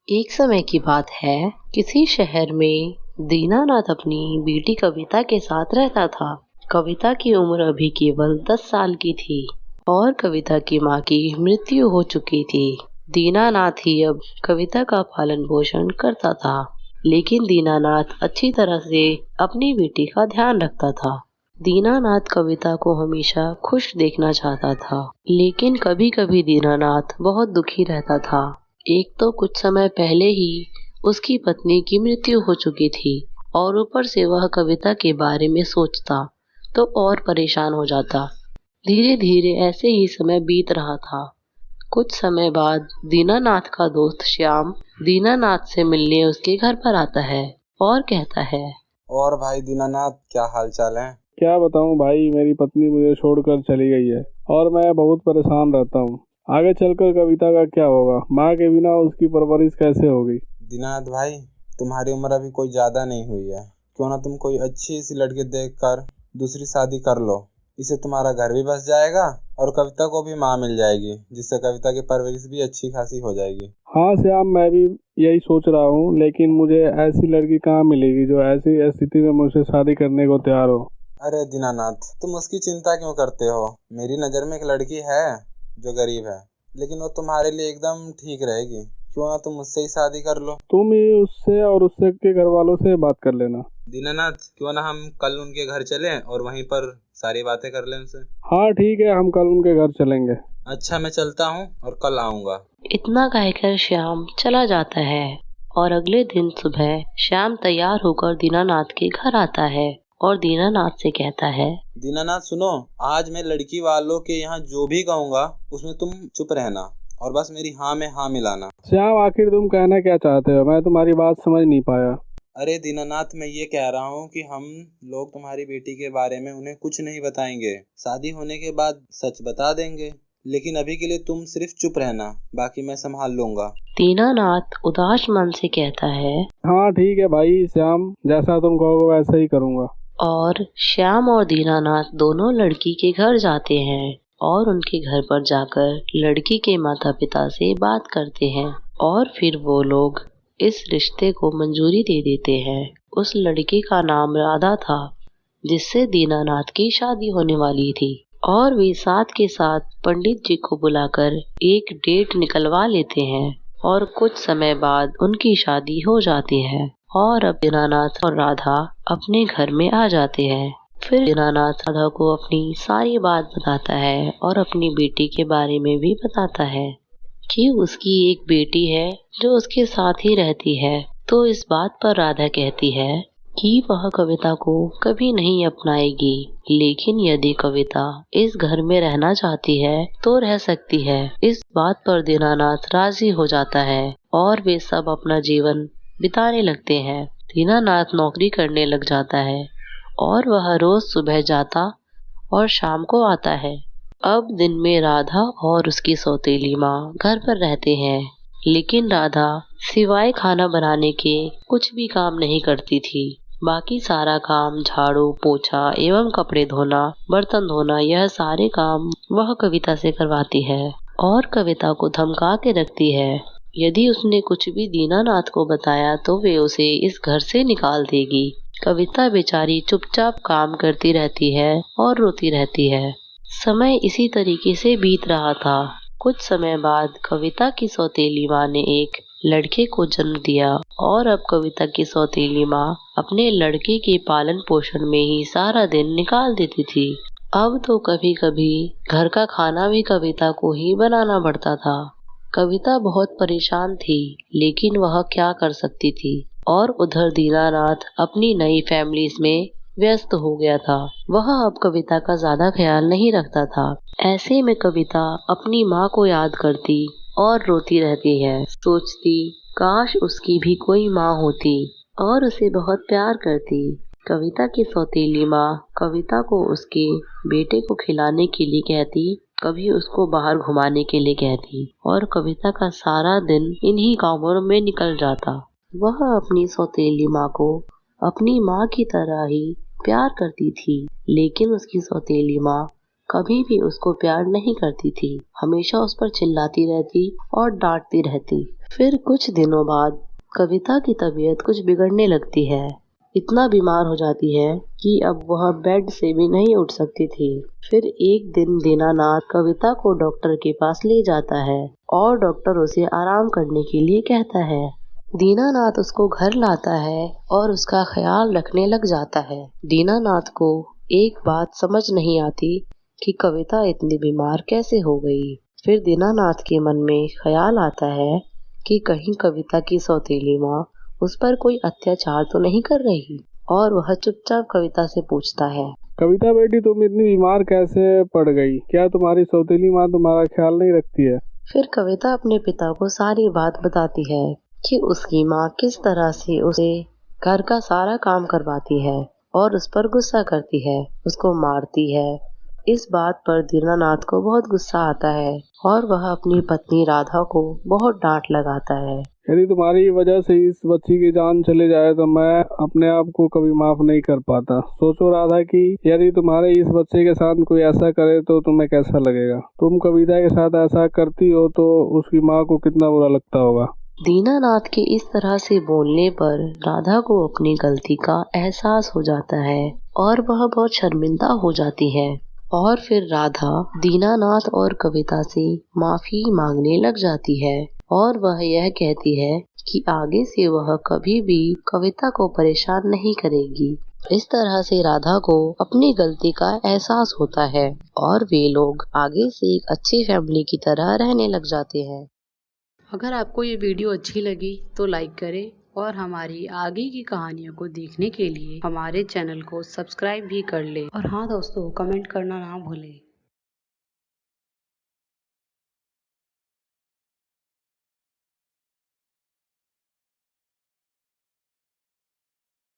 एक समय की बात है, किसी शहर में दीनानाथ अपनी बेटी कविता के साथ रहता था। कविता की उम्र अभी केवल 10 साल की थी और कविता की माँ की मृत्यु हो चुकी थी। दीनानाथ ही अब कविता का पालन पोषण करता था, लेकिन दीनानाथ अच्छी तरह से अपनी बेटी का ध्यान रखता था। दीनानाथ कविता को हमेशा खुश देखना चाहता था, लेकिन कभी कभी दीनानाथ बहुत दुखी रहता था। एक तो कुछ समय पहले ही उसकी पत्नी की मृत्यु हो चुकी थी और ऊपर से वह कविता के बारे में सोचता तो और परेशान हो जाता। धीरे धीरे ऐसे ही समय बीत रहा था। कुछ समय बाद दीनानाथ का दोस्त श्याम दीनानाथ से मिलने उसके घर पर आता है और कहता है, और भाई दीनानाथ, क्या हाल चाल है? क्या बताऊं भाई, मेरी पत्नी मुझे छोड़कर चली गई है और मैं बहुत परेशान रहता हूँ। आगे चलकर कविता का क्या होगा? माँ के बिना उसकी परवरिश कैसे होगी? दीनानाथ भाई, तुम्हारी उम्र अभी कोई ज्यादा नहीं हुई है। क्यों ना तुम कोई अच्छी सी लड़की देखकर दूसरी शादी कर लो। इससे तुम्हारा घर भी बस जाएगा और कविता को भी माँ मिल जाएगी, जिससे कविता की परवरिश भी अच्छी खासी हो जाएगी। हाँ श्याम, मैं भी यही सोच रहा हूँ, लेकिन मुझे ऐसी लड़की कहाँ मिलेगी जो ऐसी स्थिति में मुझसे शादी करने को तैयार हो। अरे दीनानाथ, तुम उसकी चिंता क्यों करते हो? मेरी नज़र में एक लड़की है जो गरीब है, लेकिन वो तुम्हारे लिए एकदम ठीक रहेगी। क्यों ना तुम मुझसे ही शादी कर लो। तुम ही उससे और उससे के घर वालों से बात कर लेना। दीनानाथ, क्यों ना हम कल उनके घर चलें और वहीं पर सारी बातें कर लें उनसे। हाँ ठीक है, हम कल उनके घर चलेंगे। अच्छा, मैं चलता हूँ और कल आऊँगा। इतना कहकर श्याम चला जाता है और अगले दिन सुबह श्याम तैयार होकर दीनानाथ के घर आता है और दीनानाथ से कहता है, दीनानाथ सुनो, आज मैं लड़की वालों के यहाँ जो भी कहूँगा उसमें तुम चुप रहना और बस मेरी हाँ में हाँ मिलाना। श्याम, आखिर तुम कहना क्या चाहते हो? मैं तुम्हारी बात समझ नहीं पाया। अरे दीनानाथ, मैं ये कह रहा हूँ कि हम लोग तुम्हारी बेटी के बारे में उन्हें कुछ नहीं बताएंगे। शादी होने के बाद सच बता देंगे, लेकिन अभी के लिए तुम सिर्फ चुप रहना, बाकी मैं संभाल लूंगा। दीनानाथ उदास मन से कहता है। हाँ ठीक है भाई श्याम, जैसा तुम कहोगे वैसा ही करूँगा। और श्याम और दीनानाथ दोनों लड़की के घर जाते हैं और उनके घर पर जाकर लड़की के माता पिता से बात करते हैं और फिर वो लोग इस रिश्ते को मंजूरी दे देते हैं। उस लड़की का नाम राधा था, जिससे दीनानाथ की शादी होने वाली थी और वे साथ के साथ पंडित जी को बुलाकर एक डेट निकलवा लेते हैं और कुछ समय बाद उनकी शादी हो जाती है और अब दीनानाथ और राधा अपने घर में आ जाते हैं। फिर दीनानाथ राधा को अपनी सारी बात बताता है और अपनी बेटी के बारे में भी बताता है कि उसकी एक बेटी है जो उसके साथ ही रहती है। तो इस बात पर राधा कहती है कि वह कविता को कभी नहीं अपनाएगी, लेकिन यदि कविता इस घर में रहना चाहती है तो रह सकती है। इस बात पर दीनानाथ राजी हो जाता है और वे सब अपना जीवन बिताने लगते हैं। दीनानाथ नौकरी करने लग जाता है और वह रोज सुबह जाता और शाम को आता है। अब दिन में राधा और उसकी सौतेली माँ घर पर रहते हैं, लेकिन राधा सिवाय खाना बनाने के कुछ भी काम नहीं करती थी। बाकी सारा काम झाड़ू पोछा एवं कपड़े धोना बर्तन धोना यह सारे काम वह कविता से करवाती है और कविता को धमका के रखती है। यदि उसने कुछ भी दीनानाथ को बताया तो वे उसे इस घर से निकाल देगी। कविता बेचारी चुपचाप काम करती रहती है और रोती रहती है। समय इसी तरीके से बीत रहा था। कुछ समय बाद कविता की सौतेली माँ ने एक लड़के को जन्म दिया और अब कविता की सौतेली माँ अपने लड़के के पालन पोषण में ही सारा दिन निकाल देती थी। अब तो कभी कभी घर का खाना भी कविता को ही बनाना पड़ता था। कविता बहुत परेशान थी, लेकिन वह क्या कर सकती थी। और उधर दीनानाथ अपनी नई फैमिली में व्यस्त हो गया था। वह अब कविता का ज्यादा ख्याल नहीं रखता था। ऐसे में कविता अपनी माँ को याद करती और रोती रहती है। सोचती काश उसकी भी कोई माँ होती और उसे बहुत प्यार करती। कविता की सौतेली माँ कविता को उसके बेटे को खिलाने के लिए कहती, कभी उसको बाहर घुमाने के लिए कहती और कविता का सारा दिन इन्हीं कामों में निकल जाता। वह अपनी सौतेली माँ को अपनी माँ की तरह ही प्यार करती थी, लेकिन उसकी सौतेली माँ कभी भी उसको प्यार नहीं करती थी। हमेशा उस पर चिल्लाती रहती और डांटती रहती। फिर कुछ दिनों बाद कविता की तबीयत कुछ बिगड़ने लगती है। इतना बीमार हो जाती है कि अब वह बेड से भी नहीं उठ सकती थी। फिर एक दिन दीनानाथ कविता को डॉक्टर के पास ले जाता है और डॉक्टर उसे आराम करने के लिए कहता है। दीनानाथ उसको घर लाता है और उसका ख्याल रखने लग जाता है। दीनानाथ को एक बात समझ नहीं आती कि कविता इतनी बीमार कैसे हो गई। फिर दीनानाथ के मन में ख्याल आता है कि कहीं कविता की सौतेली माँ उस पर कोई अत्याचार तो नहीं कर रही, और वह चुपचाप कविता से पूछता है, कविता बेटी, तुम इतनी बीमार कैसे पड़ गई? क्या तुम्हारी सौतेली माँ तुम्हारा ख्याल नहीं रखती है? फिर कविता अपने पिता को सारी बात बताती है कि उसकी माँ किस तरह से उसे घर का सारा काम करवाती है और उस पर गुस्सा करती है, उसको मारती है। इस बात पर दीनानाथ को बहुत गुस्सा आता है और वह अपनी पत्नी राधा को बहुत डांट लगाता है। यदि तुम्हारी वजह से इस बच्ची की जान चले जाए तो मैं अपने आप को कभी माफ नहीं कर पाता। सोचो राधा कि यदि तुम्हारे इस बच्चे के साथ कोई ऐसा करे तो तुम्हें कैसा लगेगा। तुम कविता के साथ ऐसा करती हो तो उसकी माँ को कितना बुरा लगता होगा। दीनानाथ के इस तरह से बोलने पर राधा को अपनी गलती का एहसास हो जाता है और वह बहुत शर्मिंदा हो जाती है। और फिर राधा दीनानाथ और कविता से माफी मांगने लग जाती है और वह यह कहती है कि आगे से वह कभी भी कविता को परेशान नहीं करेगी। इस तरह से राधा को अपनी गलती का एहसास होता है और वे लोग आगे से एक अच्छी फैमिली की तरह रहने लग जाते हैं। अगर आपको ये वीडियो अच्छी लगी तो लाइक करें और हमारी आगे की कहानियों को देखने के लिए हमारे चैनल को सब्सक्राइब भी कर लें। और हाँ दोस्तों, कमेंट करना ना भूलें।